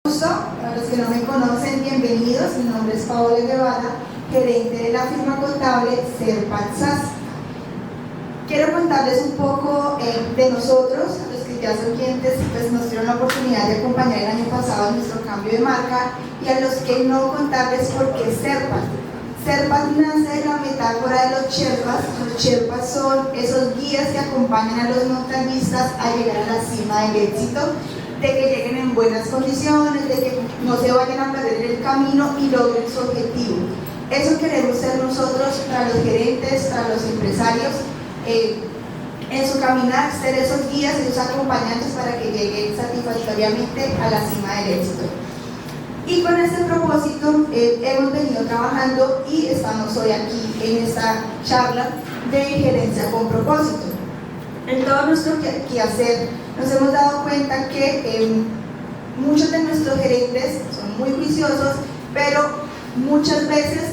Para los que no me conocen, bienvenidos. Mi nombre es Paola Guevara, gerente de la firma contable Serpat SAS. Quiero contarles un poco de nosotros, a los que ya son clientes, pues nos dieron la oportunidad de acompañar el año pasado en nuestro cambio de marca, y a los que no, contarles por qué Serpat. Serpat nace de la metáfora de los Sherpas. Los Sherpas son esos guías que acompañan a los montañistas a llegar a la cima del éxito, de que lleguen en buenas condiciones, de que no se vayan a perder el camino y logren su objetivo. Eso queremos ser nosotros para los gerentes, para los empresarios, en su caminar, ser esos guías, esos acompañantes para que lleguen satisfactoriamente a la cima del éxito. Y con este propósito hemos venido trabajando y estamos hoy aquí en esta charla de gerencia con propósito. En todo nuestro quehacer nos hemos dado cuenta que muchos de nuestros gerentes son muy juiciosos, pero muchas veces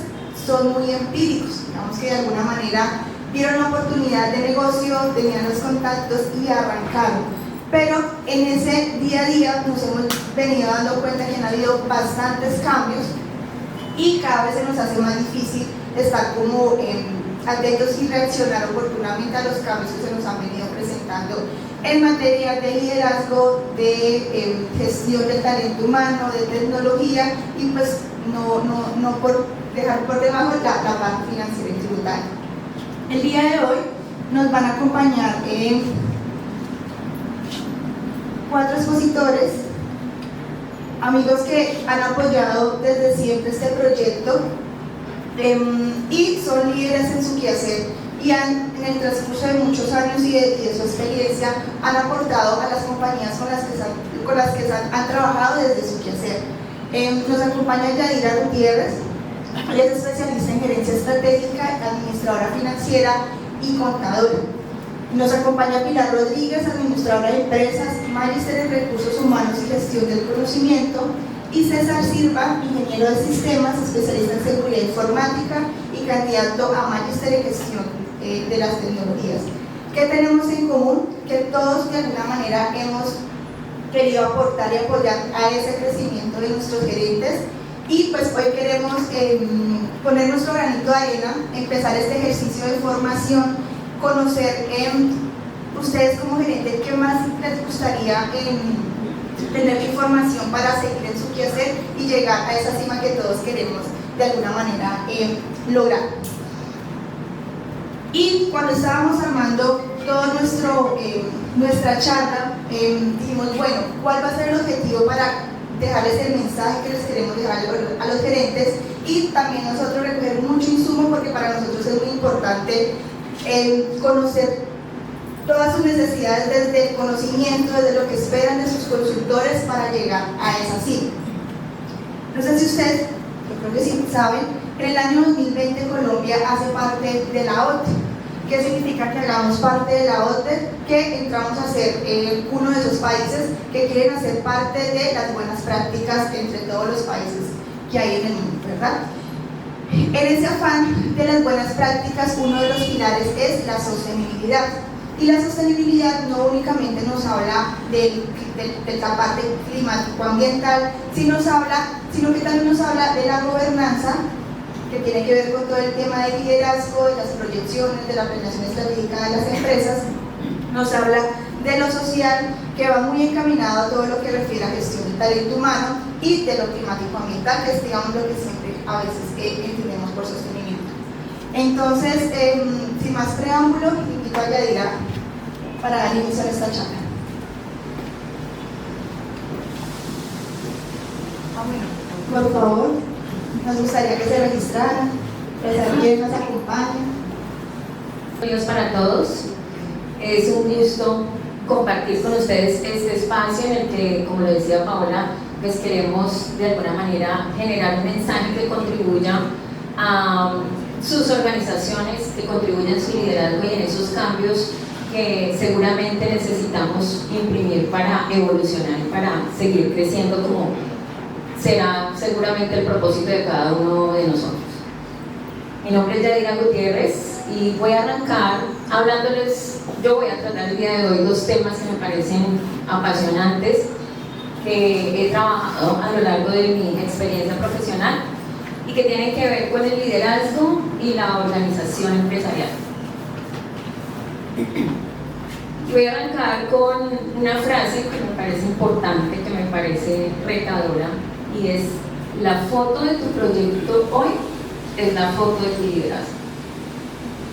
son muy empíricos. Digamos que de alguna manera vieron la oportunidad de negocio, tenían los contactos y arrancaron. Pero en ese día a día nos hemos venido dando cuenta que han habido bastantes cambios y cada vez se nos hace más difícil estar como atentos y reaccionar oportunamente a los cambios que se nos han venido presentando en materia de liderazgo, de gestión del talento humano, de tecnología, y pues no por dejar por debajo la parte financiera y tributaria. El día de hoy nos van a acompañar 4 expositores, amigos que han apoyado desde siempre este proyecto y son líderes en su quehacer, y en el transcurso de muchos años y de su experiencia han aportado a las compañías con las que han trabajado desde su quehacer. Nos acompaña Yadira Gutiérrez. Ella es especialista en gerencia estratégica, administradora financiera y contadora. Nos acompaña Pilar Rodríguez, administradora de empresas, magíster en recursos humanos y gestión del conocimiento, y César Silva, ingeniero de sistemas, especialista en seguridad informática y candidato a magíster en gestión de las tecnologías. ¿Qué tenemos en común? Que todos de alguna manera hemos querido aportar y apoyar a ese crecimiento de nuestros gerentes, y pues hoy queremos poner nuestro granito de arena, empezar este ejercicio de formación, conocer ustedes como gerentes qué más les gustaría tener información para seguir en su quehacer y llegar a esa cima que todos queremos de alguna manera lograr. Y cuando estábamos armando todo nuestra charla, dijimos, bueno, ¿cuál va a ser el objetivo para dejarles el mensaje que les queremos dejar a los gerentes? Y también nosotros recoger mucho insumo, porque para nosotros es muy importante conocer todas sus necesidades, desde el conocimiento, desde lo que esperan de sus consultores para llegar a esa cima. No sé si ustedes, yo creo que sí saben, en el año 2020 Colombia hace parte de la OCDE. ¿Qué significa que hagamos parte de la OCDE? Que entramos a ser uno de esos países que quieren hacer parte de las buenas prácticas entre todos los países que hay en el mundo, ¿verdad? En ese afán de las buenas prácticas, uno de los pilares es la sostenibilidad. Y la sostenibilidad no únicamente nos habla de la parte climático-ambiental, sino que también nos habla de la gobernanza, que tiene que ver con todo el tema de liderazgo, de las proyecciones, de la planeación estratégica de las empresas. Nos habla de lo social, que va muy encaminado a todo lo que refiere a gestión del talento humano, y de lo climático-ambiental, que es, digamos, lo que siempre a veces entendemos por sostenimiento. Entonces, sin más preámbulo, invito a Yadira para dar inicio a esta charla. Por favor, nos gustaría que se registraran, que alguien nos acompañe. Buenos días para todos. Es un gusto compartir con ustedes este espacio en el que, como lo decía Paola, pues queremos de alguna manera generar un mensaje que contribuya a sus organizaciones, que contribuya en su liderazgo y en esos cambios que seguramente necesitamos imprimir para evolucionar y para seguir creciendo, como será seguramente el propósito de cada uno de nosotros. Mi nombre es Yadira Gutiérrez y voy a arrancar hablándoles. Yo voy a tratar el día de hoy 2 temas que me parecen apasionantes. que he trabajado a lo largo de mi experiencia profesional y que tienen que ver con el liderazgo y la organización empresarial. Voy a arrancar con una frase que me parece importante, que me parece retadora, y es: la foto de tu proyecto hoy es la foto de tu liderazgo.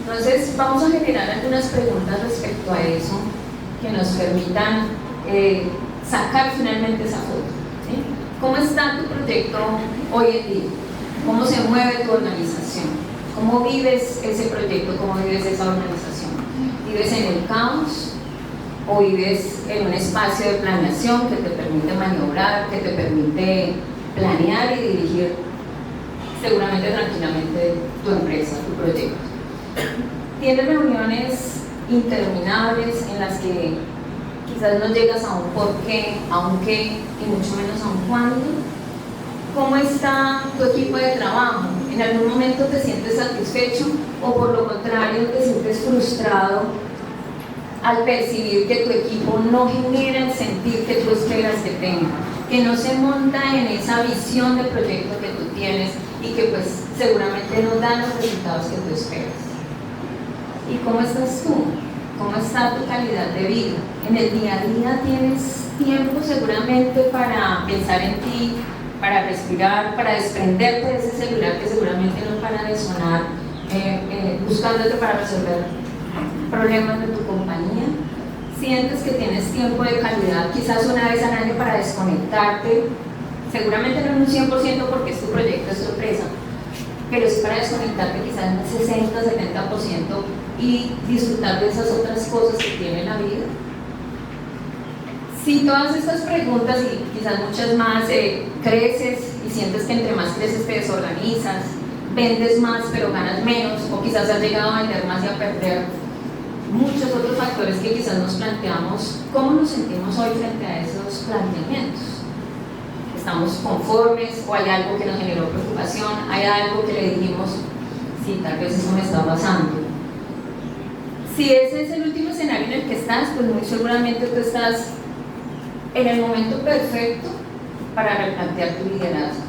Entonces vamos a generar algunas preguntas respecto a eso que nos permitan sacar finalmente esa foto, ¿sí? ¿Cómo está tu proyecto hoy en día? ¿Cómo se mueve tu organización? ¿Cómo vives ese proyecto? ¿Cómo vives esa organización? ¿Vives en el caos o vives en un espacio de planeación que te permite maniobrar, que te permite planear y dirigir seguramente tranquilamente tu empresa, tu proyecto? ¿Tienes reuniones interminables en las que quizás no llegas a un por qué, a un qué y mucho menos a un cuándo? ¿Cómo está tu equipo de trabajo? ¿En algún momento te sientes satisfecho o por lo contrario te sientes frustrado al percibir que tu equipo no genera el sentir que tú esperas que tenga, que no se monta en esa visión de proyecto que tú tienes y que pues seguramente no da los resultados que tú esperas? ¿Y cómo estás tú? ¿Cómo está tu calidad de vida? En el día a día tienes tiempo seguramente para pensar en ti, para respirar, para desprenderte de ese celular que seguramente no para de sonar, buscándote para resolver problemas de tu compañía. Sientes que tienes tiempo de calidad, quizás una vez al año, para desconectarte, seguramente no en un 100% porque es tu proyecto, es tu empresa, pero sí para desconectarte quizás en un 60-70% y disfrutar de esas otras cosas que tiene la vida. Si todas estas preguntas y quizás muchas más, creces y sientes que entre más creces te desorganizas, vendes más pero ganas menos, o quizás has llegado a vender más y a perder muchos otros factores que quizás nos planteamos, ¿cómo nos sentimos hoy frente a esos planteamientos? ¿Estamos conformes o hay algo que nos generó preocupación? ¿Hay algo que le dijimos, sí, tal vez eso me está pasando? Si ese es el último escenario en el que estás, pues muy seguramente tú estás en el momento perfecto para replantear tu liderazgo,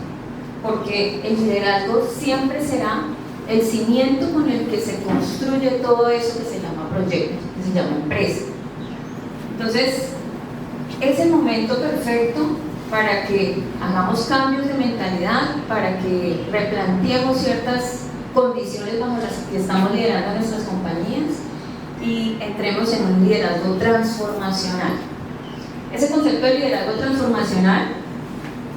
porque el liderazgo siempre será el cimiento con el que se construye todo eso que se llama proyecto, que se llama empresa. Entonces, es el momento perfecto para que hagamos cambios de mentalidad, para que replanteemos ciertas condiciones bajo las que estamos liderando nuestras compañías y entremos en un liderazgo transformacional. Ese concepto de liderazgo transformacional,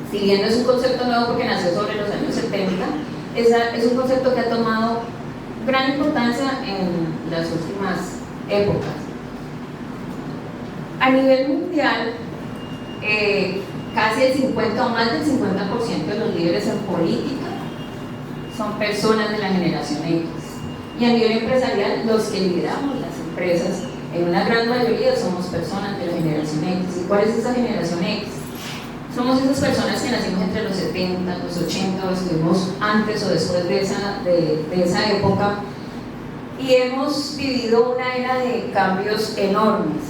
si bien no es un concepto nuevo porque nació sobre los años 70, es un concepto que ha tomado gran importancia en las últimas épocas. A nivel mundial, casi el 50 o más del 50% de los líderes en política son personas de la generación X. Y a nivel empresarial, los que lideramos las empresas, en una gran mayoría somos personas de la generación X. ¿Y cuál es esa generación X? Somos esas personas que nacimos entre los 70, los 80, o estuvimos antes o después de esa época, y hemos vivido una era de cambios enormes,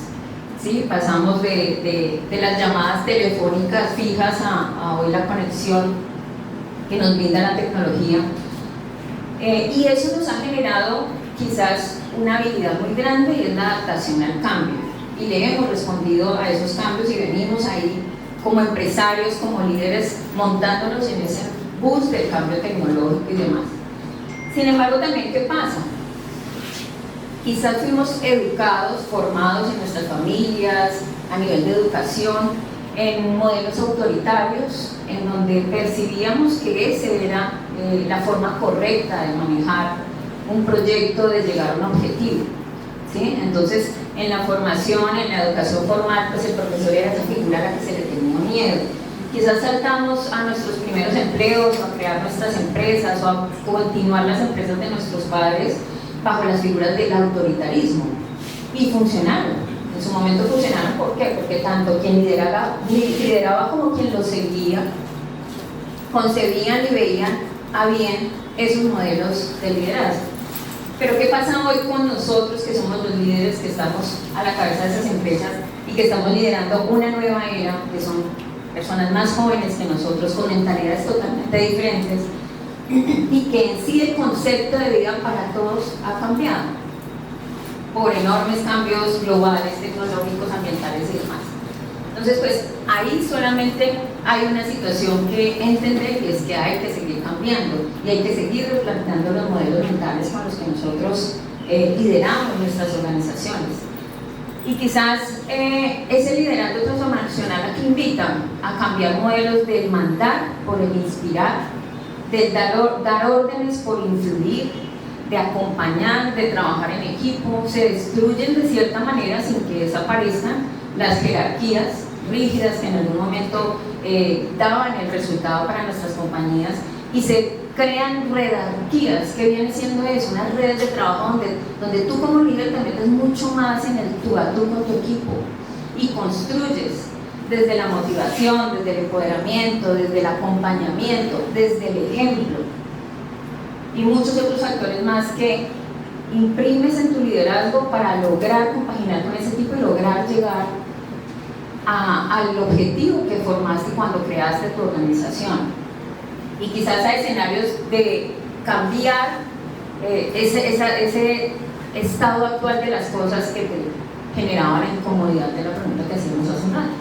¿sí? Pasamos de las llamadas telefónicas fijas a hoy la conexión que nos brinda la tecnología, y eso nos ha generado quizás una habilidad muy grande, y es la adaptación al cambio, y le hemos respondido a esos cambios y venimos ahí como empresarios, como líderes, montándonos en ese bus del cambio tecnológico y demás. Sin embargo, también, ¿qué pasa? Quizás fuimos educados, formados en nuestras familias, a nivel de educación, en modelos autoritarios, en donde percibíamos que esa era la forma correcta de manejar un proyecto, de llegar a un objetivo, ¿sí? Entonces, en la formación, en la educación formal, pues el profesor era esa figura a la que se le tenía miedo. Quizás saltamos a nuestros primeros empleos, o a crear nuestras empresas, o a continuar las empresas de nuestros padres bajo las figuras del autoritarismo, y funcionaron. En su momento funcionaron, ¿por qué? Porque tanto quien lideraba como quien lo seguía concebían y veían a bien esos modelos de liderazgo. Pero ¿qué pasa hoy con nosotros, que somos los líderes, que estamos a la cabeza de esas empresas y que estamos liderando una nueva era, que son personas más jóvenes que nosotros, con mentalidades totalmente diferentes, y que en sí el concepto de vida para todos ha cambiado por enormes cambios globales, tecnológicos, ambientales y demás. Entonces, pues ahí solamente hay una situación que entender, y es que hay que seguir cambiando y hay que seguir replanteando los modelos mentales con los que nosotros lideramos nuestras organizaciones. Y quizás ese liderazgo transformacional aquí invita a cambiar modelos del mandar por el inspirar, de dar órdenes por influir, de acompañar, de trabajar en equipo. Se destruyen de cierta manera, sin que desaparezcan, las jerarquías rígidas que en algún momento daban el resultado para nuestras compañías, y se crean redarquías. ¿Qué viene siendo eso? Unas redes de trabajo donde tú como líder te metes mucho más en el tú a tú con tu equipo y construyes desde la motivación, desde el empoderamiento, desde el acompañamiento, desde el ejemplo y muchos otros factores más que imprimes en tu liderazgo para lograr compaginar con ese tipo y lograr llegar al objetivo que formaste cuando creaste tu organización. Y quizás a escenarios de cambiar ese estado actual de las cosas que te generaban la incomodidad de la pregunta que hacíamos hace un rato.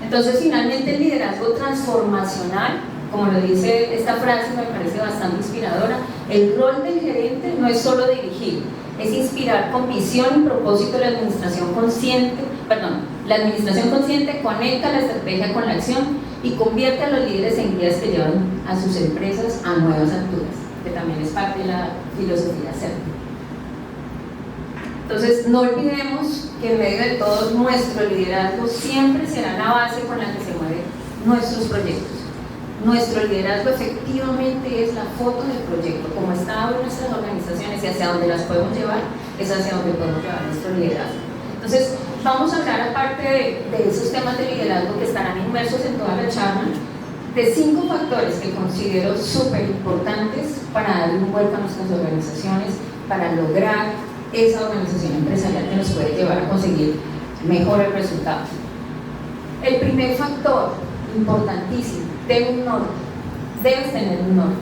Entonces, finalmente, el liderazgo transformacional, como lo dice esta frase, me parece bastante inspiradora. El rol del gerente no es solo dirigir, es inspirar con visión y propósito. La administración consciente conecta la estrategia con la acción y convierte a los líderes en guías que llevan a sus empresas a nuevas alturas, que también es parte de la filosofía CERT. Entonces, no olvidemos que en medio de todo nuestro liderazgo siempre será la base con la que se mueven nuestros proyectos. Nuestro liderazgo efectivamente es la foto del proyecto, como está en nuestras organizaciones y hacia dónde las podemos llevar, es hacia donde podemos llevar nuestro liderazgo. Entonces, vamos a hablar, aparte de esos temas de liderazgo que estarán inmersos en toda la charla, de 5 factores que considero súper importantes para darle un vuelco a nuestras organizaciones, para lograr esa organización empresarial que nos puede llevar a conseguir mejores resultados. El primer factor importantísimo, debes tener un norte,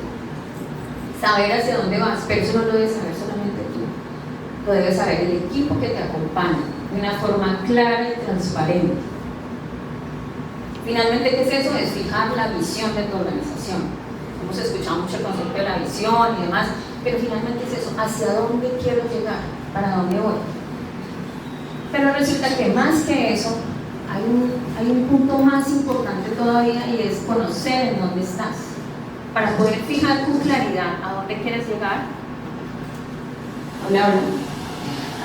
saber hacia dónde vas, pero eso no lo debes saber solamente tú, lo debe saber el equipo que te acompaña de una forma clara y transparente. Finalmente, ¿qué es eso? Es fijar la visión de tu organización. Hemos escuchado mucho el concepto de la visión y demás, pero finalmente es eso, hacia dónde quiero llegar, para dónde voy. Pero resulta que más que eso, hay un punto más importante todavía, y es conocer en dónde estás, para poder fijar con claridad a dónde quieres llegar.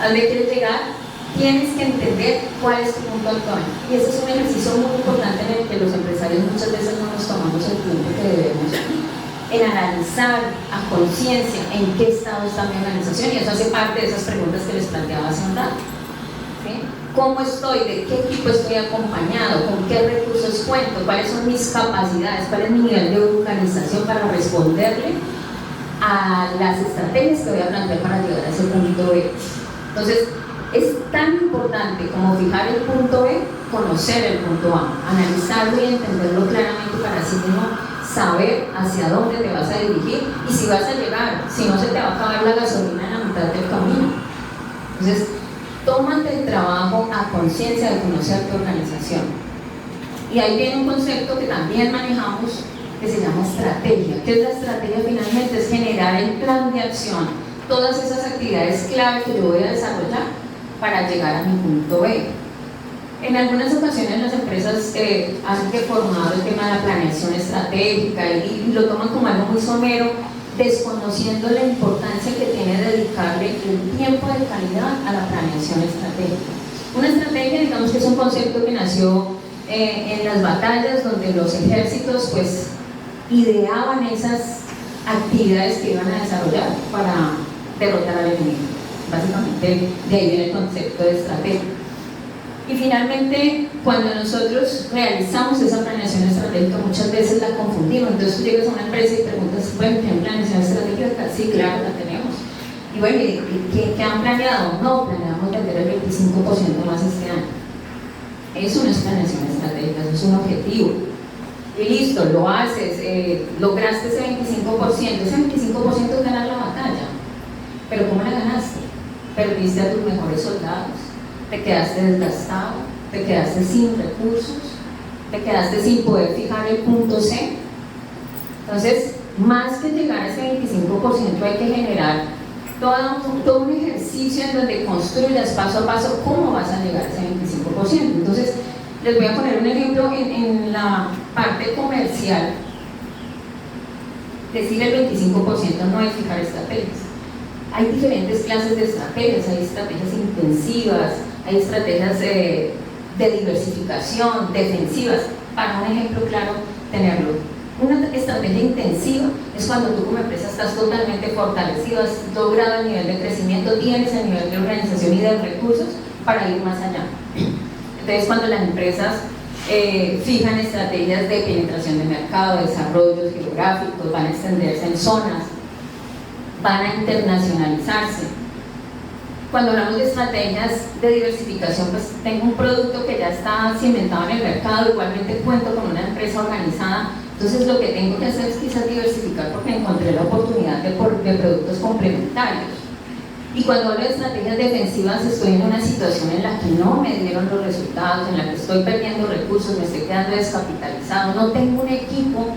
¿A dónde quieres llegar? Tienes que entender cuál es tu punto actual, y ese es un ejercicio muy importante en el que los empresarios muchas veces no nos tomamos el tiempo que debemos en analizar a conciencia en qué estado está mi organización, y eso hace parte de esas preguntas que les planteaba hace un rato. ¿Sí? ¿Cómo estoy? ¿De qué equipo estoy acompañado? ¿Con qué recursos cuento? ¿Cuáles son mis capacidades? ¿Cuál es mi nivel de organización para responderle a las estrategias que voy a plantear para llegar a ese punto B? Entonces, es tan importante como fijar el punto B, conocer el punto A, analizarlo y entenderlo claramente para así mismo saber hacia dónde te vas a dirigir y si vas a llegar, si no se te va a acabar la gasolina en la mitad del camino. Entonces, tómate el trabajo a conciencia de conocer tu organización. Y ahí viene un concepto que también manejamos que se llama estrategia. ¿Qué es la estrategia? Finalmente es generar el plan de acción, todas esas actividades clave que yo voy a desarrollar para llegar a mi punto B. En algunas ocasiones las empresas han reformado el tema de la planeación estratégica y lo toman como algo muy somero, desconociendo la importancia que tiene dedicarle el tiempo de calidad a la planeación estratégica. Una estrategia, digamos que es un concepto que nació en las batallas, donde los ejércitos pues ideaban esas actividades que iban a desarrollar para derrotar al enemigo. Básicamente de ahí viene el concepto de estrategia. Y finalmente, cuando nosotros realizamos esa planeación estratégica, muchas veces la confundimos. Entonces tú llegas a una empresa y preguntas, bueno, ¿tienen planeación estratégica? Sí, claro, la tenemos. Y bueno, ¿qué han planeado? No, planeamos vender el 25% más este año. Eso no es planeación estratégica, eso es un objetivo. Y listo, lo haces, lograste ese 25%, ese 25% es ganar la batalla. Pero ¿cómo la ganaste? Perdiste a tus mejores soldados, te quedaste desgastado, te quedaste sin recursos, te quedaste sin poder fijar el punto C. Entonces, más que llegar a ese 25%, hay que generar todo un ejercicio en donde construyas paso a paso cómo vas a llegar a ese 25%. Entonces, les voy a poner un ejemplo en la parte comercial. Decir el 25% no es fijar estrategias. Hay diferentes clases de estrategias, hay estrategias intensivas, hay estrategias de diversificación, defensivas. Para un ejemplo claro, tenerlo. Una estrategia intensiva es cuando tú como empresa estás totalmente fortalecido, has logrado el nivel de crecimiento, tienes el nivel de organización y de recursos para ir más allá. Entonces, cuando las empresas fijan estrategias de penetración de mercado, desarrollos geográficos, van a extenderse en zonas, van a internacionalizarse. Cuando hablamos de estrategias de diversificación, pues tengo un producto que ya está cimentado en el mercado, igualmente cuento con una empresa organizada, entonces lo que tengo que hacer es quizás diversificar porque encontré la oportunidad de productos complementarios. Y cuando hablo de estrategias defensivas, estoy en una situación en la que no me dieron los resultados, en la que estoy perdiendo recursos, me estoy quedando descapitalizado, no tengo un equipo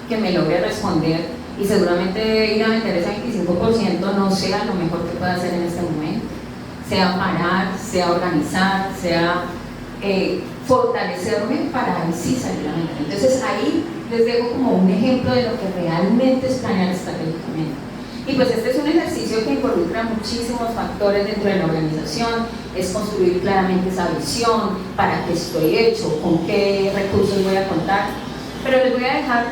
que me logre responder y seguramente ir a meter ese 25% no sea lo mejor que pueda hacer en este momento. Sea parar, sea organizar, sea fortalecerme para ahí sí salir a meter. Entonces ahí les dejo como un ejemplo de lo que realmente es planear estratégicamente. Y pues este es un ejercicio que involucra muchísimos factores dentro de la organización, es construir claramente esa visión, para qué estoy hecho, con qué recursos voy a contar. Pero les voy a dejar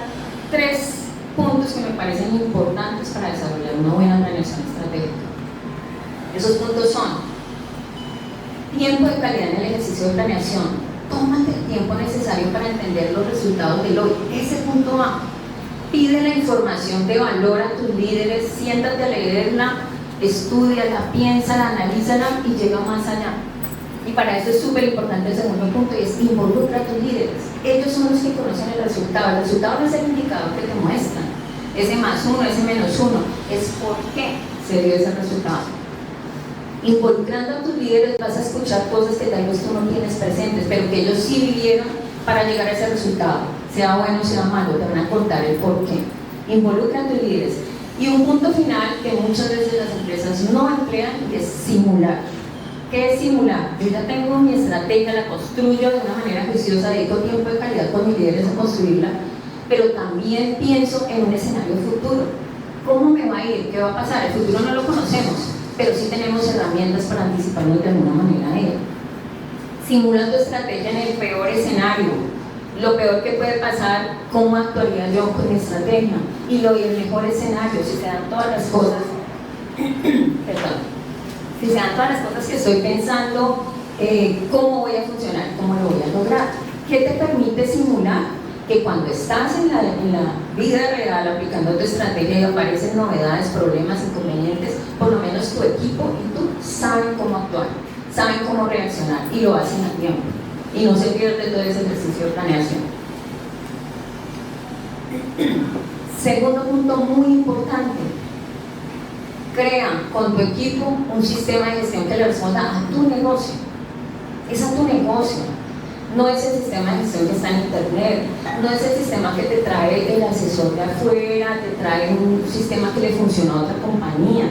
3 puntos que me parecen importantes para desarrollar una buena planeación estratégica. Esos puntos son: tiempo de calidad en el ejercicio de planeación. Tómate el tiempo necesario para entender los resultados del hoy. Ese punto A. Pide la información de valor a tus líderes, siéntate a leerla, estúdiala, piénsala, analízala y llega más allá. Y para eso es súper importante el segundo punto, y es involucra a tus líderes. Ellos son los que conocen el resultado. El resultado no es el indicador que te muestran, ese +1, ese -1, es por qué se dio ese resultado. Involucrando a tus líderes vas a escuchar cosas que tal vez tú no tienes presentes, pero que ellos sí vivieron para llegar a ese resultado, sea bueno o sea malo, te van a contar el por qué. Involucra a tus líderes. Y un punto final que muchas veces las empresas no emplean es simular. ¿Qué es simular? Yo ya tengo mi estrategia, la construyo de una manera juiciosa, dedico tiempo de calidad con mis líderes a construirla, pero también pienso en un escenario futuro. ¿Cómo me va a ir? ¿Qué va a pasar? El futuro no lo conocemos, pero sí tenemos herramientas para anticiparnos de alguna manera a él. Simula tu estrategia en el peor escenario, lo peor que puede pasar, cómo actuaría yo con mi estrategia, y el mejor escenario, si se dan todas las cosas, perdón, si se dan todas las cosas que estoy pensando, cómo voy a funcionar, cómo lo voy a lograr. ¿Qué te permite simular? Que cuando estás en la vida real aplicando tu estrategia y aparecen novedades, problemas, inconvenientes, por lo menos tu equipo y tú saben cómo actuar, saben cómo reaccionar y lo hacen a tiempo y no se pierde todo ese ejercicio de planeación. Segundo punto muy importante: crea con tu equipo un sistema de gestión que le responda a tu negocio. Es a tu negocio. No es el sistema de gestión que está en internet, no es el sistema que te trae el asesor de afuera, te trae un sistema que le funciona a otra compañía.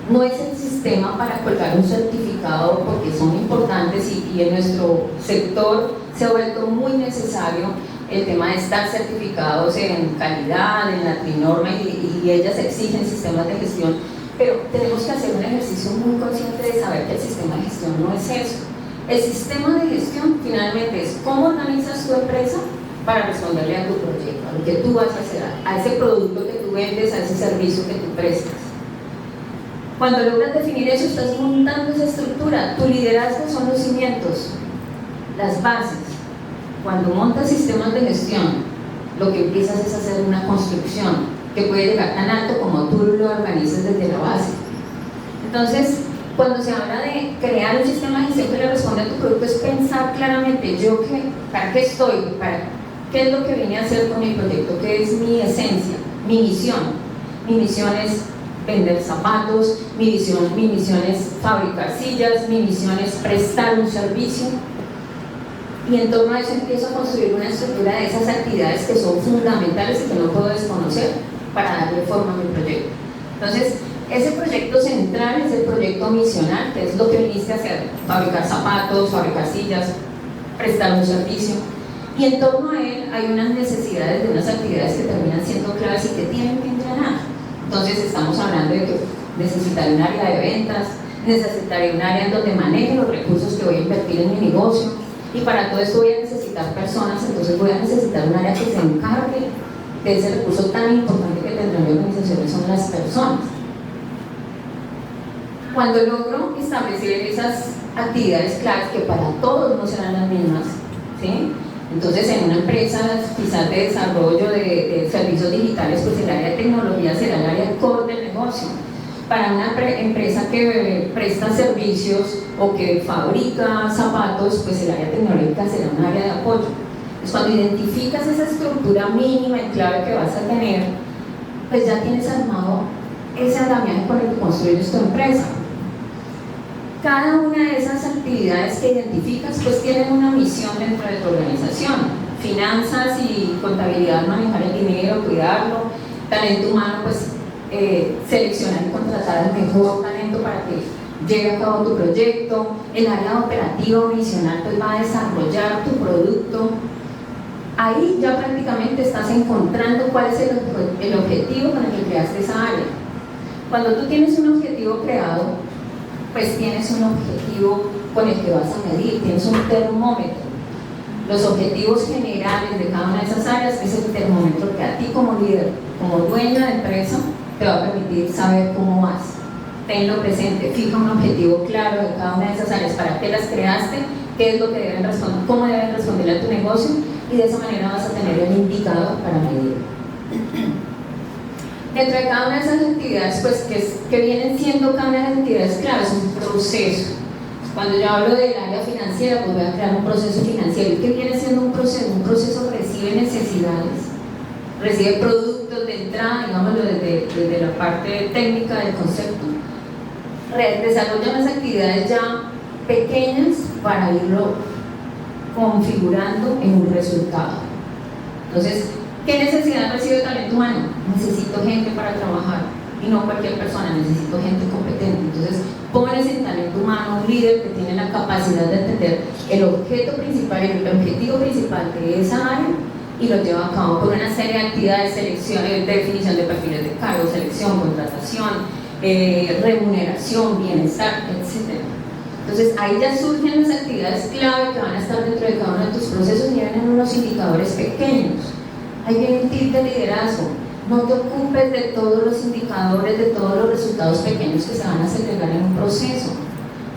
No es el sistema para colgar un certificado, porque son importantes y en nuestro sector se ha vuelto muy necesario el tema de estar certificados en calidad, en la trinorma, y ellas exigen sistemas de gestión, pero tenemos que hacer un ejercicio muy consciente de saber que el sistema de gestión no es eso. El sistema de gestión finalmente es cómo organizas tu empresa para responderle a tu proyecto, a lo que tú vas a hacer, a ese producto que tú vendes, a ese servicio que tú prestas. Cuando logras definir eso, estás montando esa estructura. Tu liderazgo son los cimientos, las bases. Cuando montas sistemas de gestión, lo que empiezas es hacer una construcción que puede llegar tan alto como tú lo organizas desde la base. Entonces, Cuando se habla de crear un sistema de gestión que le responde a tu producto, es pensar claramente, yo qué, para qué estoy, qué es lo que vine a hacer con mi proyecto, qué es mi esencia, mi misión. Mi misión es vender zapatos, mi misión es fabricar sillas, mi misión es prestar un servicio. Y en torno a eso empiezo a construir una estructura de esas actividades que son fundamentales y que no puedo desconocer para darle forma a mi proyecto. Entonces, ese proyecto central es el proyecto misional, que es lo que viniste a hacer: fabricar zapatos, fabricar sillas, prestar un servicio. Y en torno a él hay unas necesidades de unas actividades que terminan siendo claves y que tienen que entrenar. Entonces estamos hablando de que necesitaré un área de ventas, necesitaré un área en donde maneje los recursos que voy a invertir en mi negocio, y para todo esto voy a necesitar personas. Entonces voy a necesitar un área que se encargue de ese recurso tan importante que tendrá mi organización, que son las personas. Cuando logro establecer esas actividades claves, que para todos no serán las mismas, ¿sí? Entonces, en una empresa quizás de desarrollo de servicios digitales, pues el área de tecnología será el área core del negocio. Para una empresa que presta servicios o que fabrica zapatos, pues el área tecnológica será un área de apoyo. Entonces, cuando identificas esa estructura mínima y clave que vas a tener, pues ya tienes armado ese andamiaje con el que construyes tu empresa. Cada una de esas actividades que identificas pues tienen una misión dentro de tu organización: finanzas y contabilidad, manejar el dinero, cuidarlo; talento humano, pues seleccionar y contratar el mejor talento para que lleve a cabo tu proyecto; el área operativa o misional pues va a desarrollar tu producto. Ahí ya prácticamente estás encontrando cuál es el objetivo con el que creaste esa área. Cuando tú tienes un objetivo creado, pues tienes un objetivo con el que vas a medir, tienes un termómetro. Los objetivos generales de cada una de esas áreas es el termómetro que a ti como líder, como dueño de empresa, te va a permitir saber cómo vas. Tenlo presente, fija un objetivo claro de cada una de esas áreas, para qué las creaste, qué es lo que deben responder, cómo deben responderle a tu negocio, y de esa manera vas a tener el indicador para medir. Dentro de cada una de esas actividades, pues, que vienen siendo cada una de las actividades claves, un proceso. Cuando yo hablo del área financiera, pues voy a crear un proceso financiero. ¿Y qué viene siendo un proceso? Un proceso recibe necesidades, recibe productos de entrada, digámoslo desde la parte técnica del concepto. Desarrolla unas actividades ya pequeñas para irlo configurando en un resultado. Entonces, ¿qué necesidad recibe el talento humano? Necesito gente para trabajar, y no cualquier persona, necesito gente competente. Entonces, pones en talento humano un líder que tiene la capacidad de entender el objeto principal, el objetivo principal de esa área, y lo lleva a cabo por una serie de actividades: selección, definición de perfiles de cargo, selección, contratación, remuneración, bienestar, etc. Entonces, ahí ya surgen las actividades clave que van a estar dentro de cada uno de tus procesos, y vienen unos indicadores pequeños. Ahí viene un tip de liderazgo: no te ocupes de todos los indicadores, de todos los resultados pequeños que se van a segregar en un proceso.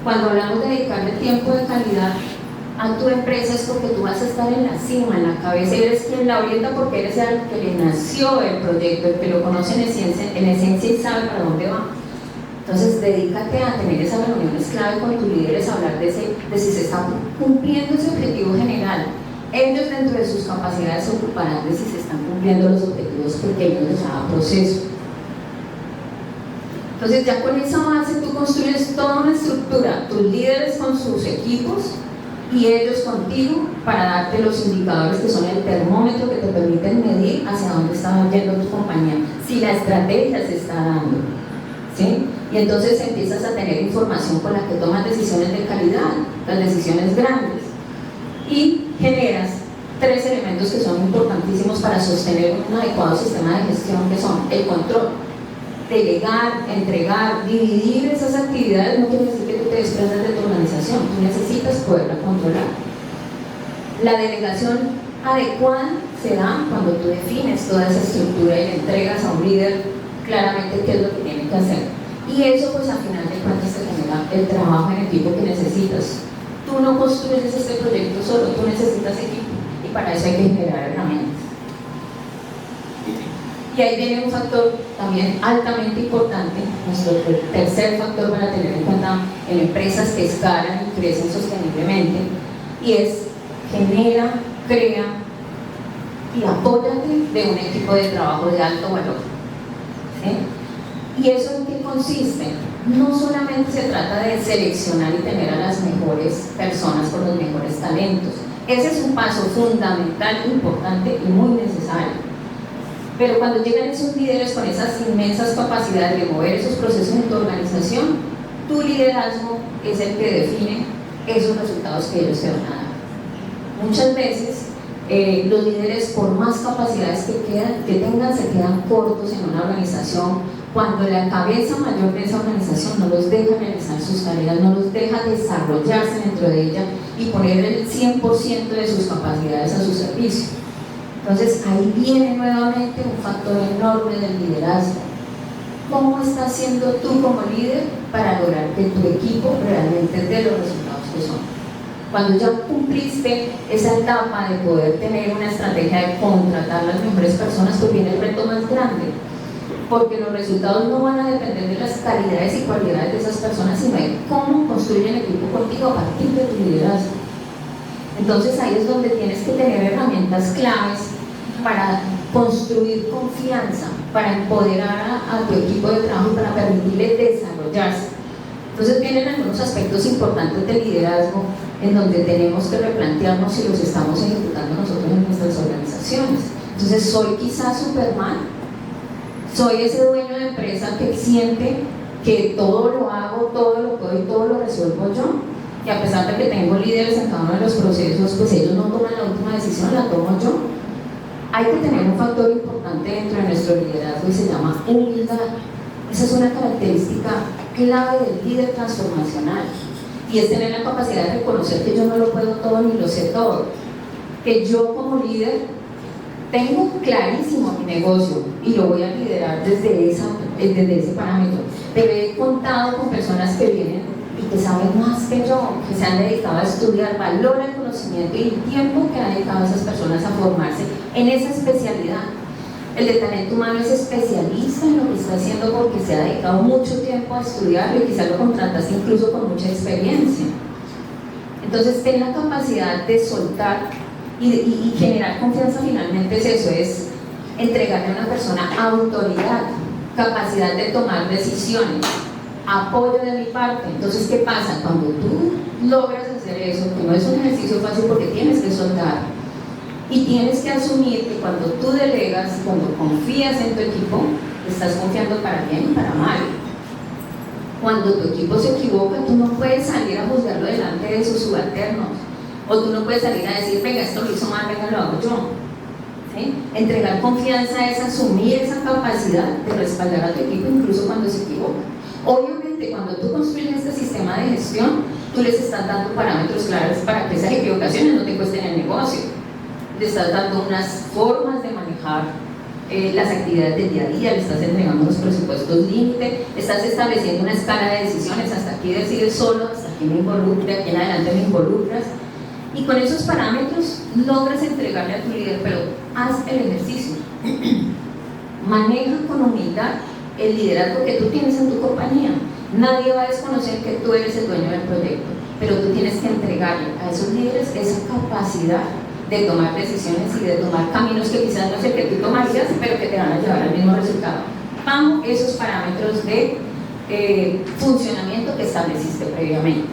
Cuando hablamos de dedicarle tiempo de calidad a tu empresa, es porque tú vas a estar en la cima, en la cabeza, y eres quien la orienta, porque eres el que le nació el proyecto, el que lo conoce en esencia y sabe para dónde va. Entonces, dedícate a tener esas reuniones clave con tus líderes, a hablar de si se está cumpliendo ese objetivo general. Ellos, dentro de sus capacidades, se ocuparán de si se están cumpliendo los objetivos pequeños de cada proceso. Entonces, ya con esa base tú construyes toda una estructura, tus líderes con sus equipos y ellos contigo, para darte los indicadores que son el termómetro que te permiten medir hacia dónde está yendo tu compañía, si la estrategia se está dando, ¿sí? Y entonces empiezas a tener información con la que tomas decisiones de calidad, las decisiones grandes, y generas 3 elementos que son importantísimos para sostener un adecuado sistema de gestión, que son el control. Delegar, entregar, dividir esas actividades no quiere decir que tú te desprendas de tu organización, tú necesitas poderla controlar. La delegación adecuada se da cuando tú defines toda esa estructura y le entregas a un líder claramente qué es lo que tiene que hacer. Y eso, pues, al final de cuentas, te genera el trabajo en equipo que necesitas. Tú no construyes este proyecto solo, tú necesitas equipo, y para eso hay que generar herramientas. Y ahí viene un factor también altamente importante, nuestro tercer factor para tener en cuenta en empresas que escalan y crecen sosteniblemente, y es genera, crea y apóyate de un equipo de trabajo de alto valor. ¿Sí? ¿Y eso en qué consiste? No solamente se trata de seleccionar y tener a las mejores personas con los mejores talentos. Ese es un paso fundamental, importante y muy necesario. Pero cuando llegan esos líderes con esas inmensas capacidades de mover esos procesos en tu organización, tu liderazgo es el que define esos resultados que ellos te van a dar. Muchas veces los líderes, por más capacidades que tengan, se quedan cortos en una organización cuando la cabeza mayor de esa organización no los deja realizar sus tareas, no los deja desarrollarse dentro de ella y poner el 100% de sus capacidades a su servicio. Entonces ahí viene nuevamente un factor enorme del liderazgo. ¿Cómo estás siendo tú como líder para lograr que tu equipo realmente dé los resultados que son? Cuando ya cumpliste esa etapa de poder tener una estrategia de contratar las mejores personas, pues viene el reto más grande, porque los resultados no van a depender de las calidades y cualidades de esas personas, sino de cómo construyen equipo contigo a partir de tu liderazgo. Entonces ahí es donde tienes que tener herramientas claves para construir confianza, para empoderar a tu equipo de trabajo y para permitirle desarrollarse. Entonces vienen algunos aspectos importantes del liderazgo en donde tenemos que replantearnos si los estamos ejecutando nosotros en nuestras organizaciones. Entonces, ¿soy quizás Superman? ¿Soy ese dueño de empresa que siente que todo lo hago, todo lo puedo y todo lo resuelvo yo? Y a pesar de que tengo líderes en cada uno de los procesos, pues ellos no toman la última decisión, la tomo yo. Hay que tener un factor importante dentro de nuestro liderazgo y se llama humildad. Esa es una característica clave del líder transformacional, y es tener la capacidad de reconocer que yo no lo puedo todo ni lo sé todo, que yo como líder tengo clarísimo mi negocio y lo voy a liderar desde ese parámetro, pero he contado con personas que vienen y que saben más que yo, que se han dedicado a estudiar, valoran el conocimiento y el tiempo que han dedicado a esas personas a formarse en esa especialidad. El de talento humano es especialista en lo que está haciendo porque se ha dedicado mucho tiempo a estudiarlo y quizás lo contrataste incluso con mucha experiencia. Entonces, ten la capacidad de soltar y generar confianza. Finalmente es eso, es entregarle a una persona autoridad, capacidad de tomar decisiones, apoyo de mi parte. Entonces, ¿qué pasa? Cuando tú logras hacer eso, que no es un ejercicio fácil porque tienes que soltar, y tienes que asumir que cuando tú delegas, cuando confías en tu equipo, estás confiando para bien y para mal. Cuando tu equipo se equivoca, tú no puedes salir a juzgarlo delante de sus subalternos, o tú no puedes salir a decir, venga, esto lo hizo mal, venga, lo hago yo. ¿Sí? Entregar confianza es asumir esa capacidad de respaldar a tu equipo incluso cuando se equivoca. Obviamente, cuando tú construyes este sistema de gestión, tú les estás dando parámetros claros para que esas equivocaciones no te cuesten el negocio. Le estás dando unas formas de manejar las actividades del día a día, le estás entregando unos presupuestos límite, estás estableciendo una escala de decisiones, hasta aquí decides solo, hasta aquí me involucras, aquí en adelante me involucras, y con esos parámetros logras entregarle a tu líder, pero haz el ejercicio. Maneja con humildad el liderazgo que tú tienes en tu compañía. Nadie va a desconocer que tú eres el dueño del proyecto, pero tú tienes que entregarle a esos líderes esa capacidad de tomar decisiones y de tomar caminos que quizás no es el que tú tomarías, pero que te van a llevar al mismo resultado, bajo esos parámetros de funcionamiento que estableciste previamente.